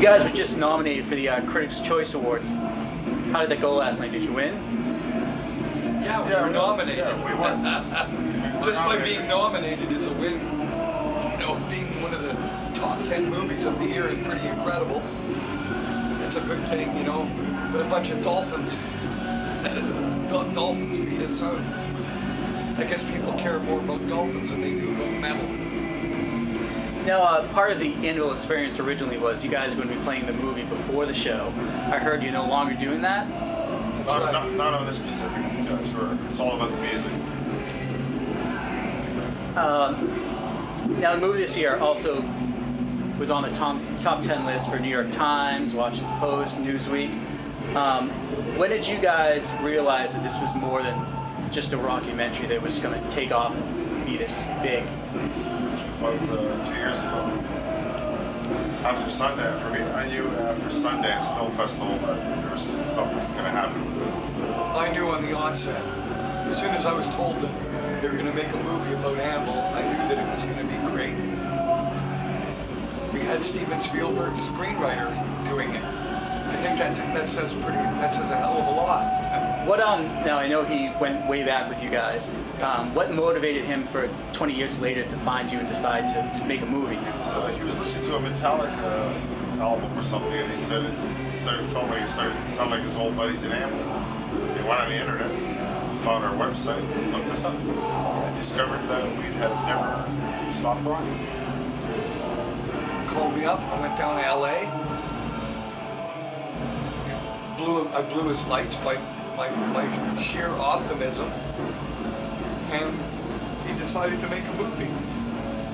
You guys were just nominated for the Critics' Choice Awards. How did that go last night? Did you win? Yeah, we were nominated. Yeah, we won. Just by being nominated is a win. You know, being one of the top 10 movies of the year is pretty incredible. It's a good thing, you know. But a bunch of dolphins, dolphins beat us out. I guess people care more about dolphins than they do about metal. Now, part of the Anvil experience originally was you guys were going to be playing the movie before the show. I heard you're no longer doing that? Not on this specific, that's for, it's all about the music. Now, the movie this year also was on the top 10 list for New York Times, Washington Post, Newsweek. When did you guys realize that this was more than just a rockumentary that was going to take off and be this big? Well, it was 2 years ago. After Sundance, for me, I knew after Sundance Film Festival that there was something was going to happen with this. I knew on the onset, as soon as I was told that they were going to make a movie about Anvil, I knew that it was going to be great. We had Steven Spielberg's screenwriter doing it. I think that says a hell of a lot. What now I know he went way back with you guys. What motivated him for 20 years later to find you and decide to make a movie? So he was listening to a Metallica album or something, and he said he started to sound like his old buddies in Anvil. They went on the internet, found our website, looked us up, and discovered that we had never stopped rocking. Called me up. I went down to L.A. I blew his lights by my sheer optimism, and he decided to make a movie.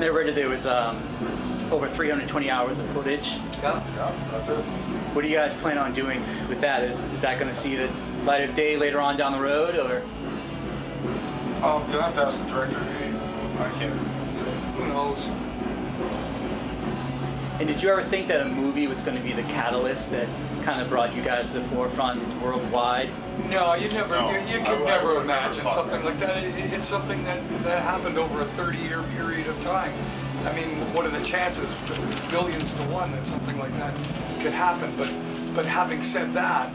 I read that there was over 320 hours of footage. Yeah, that's it. What do you guys plan on doing with that? Is that going to see the light of day later on down the road, or? You'll have to ask the director. I can't say. Who knows? And did you ever think that a movie was going to be the catalyst that kind of brought you guys to the forefront worldwide? No, you could never imagine something like that. It's something that happened over a 30-year period of time. I mean, what are the chances? Billions to one that something like that could happen. But having said that,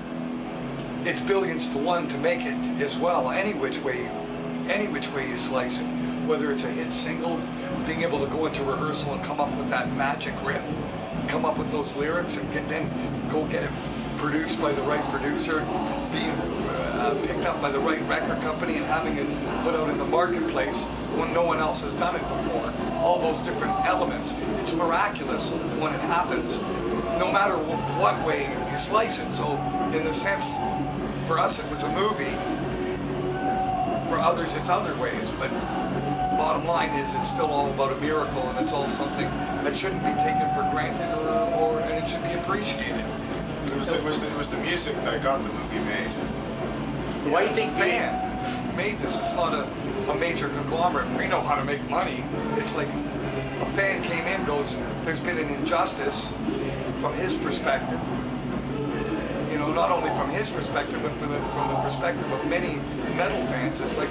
it's billions to one to make it as well. Any which way you slice it. Whether it's a hit single, being able to go into rehearsal and come up with that magic riff, come up with those lyrics, and then go get it produced by the right producer, being picked up by the right record company, and having it put out in the marketplace when no one else has done it before. All those different elements. It's miraculous when it happens, no matter what way you slice it. So, in the sense, for us it was a movie. For others, it's other ways, but bottom line is it's still all about a miracle, and it's all something that shouldn't be taken for granted, and it should be appreciated. It was the music that got the movie made. Why do you think fan made this? It's not a major conglomerate. We know how to make money. It's like a fan came in, goes, there's been an injustice from his perspective. You know, not only from his perspective, but from the perspective of many metal fans. It's like,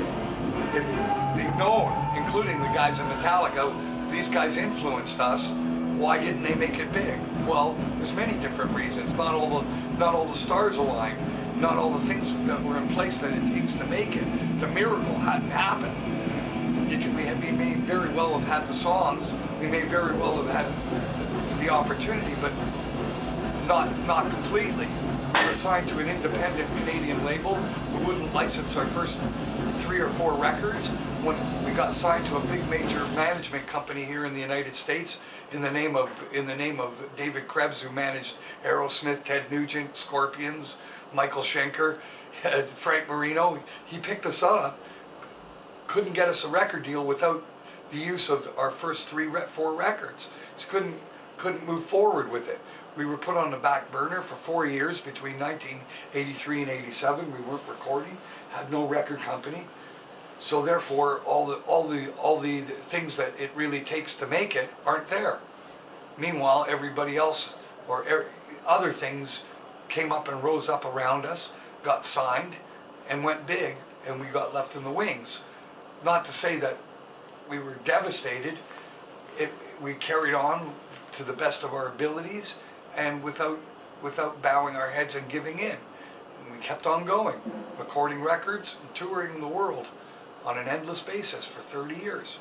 if they've known, including the guys in Metallica, these guys influenced us, why didn't they make it big? Well, there's many different reasons. Not all the stars aligned. Not all the things that were in place that it takes to make it. The miracle hadn't happened. We may very well have had the songs. We may very well have had the opportunity, but not completely. We were signed to an independent Canadian label who wouldn't license our first 3 or 4 records. When we got signed to a big major management company here in the United States, in the name of David Krebs, who managed Aerosmith, Ted Nugent, Scorpions, Michael Schenker, Frank Marino, he picked us up. Couldn't get us a record deal without the use of our first 4 records. Just couldn't move forward with it. We were put on the back burner for 4 years between 1983 and 87. We weren't recording, had no record company. So therefore, all the things that it really takes to make it aren't there. Meanwhile, everybody else or other things came up and rose up around us, got signed, and went big, and we got left in the wings. Not to say that we were devastated. We carried on to the best of our abilities, and without bowing our heads and giving in. And we kept on going, recording records and touring the world on an endless basis for 30 years.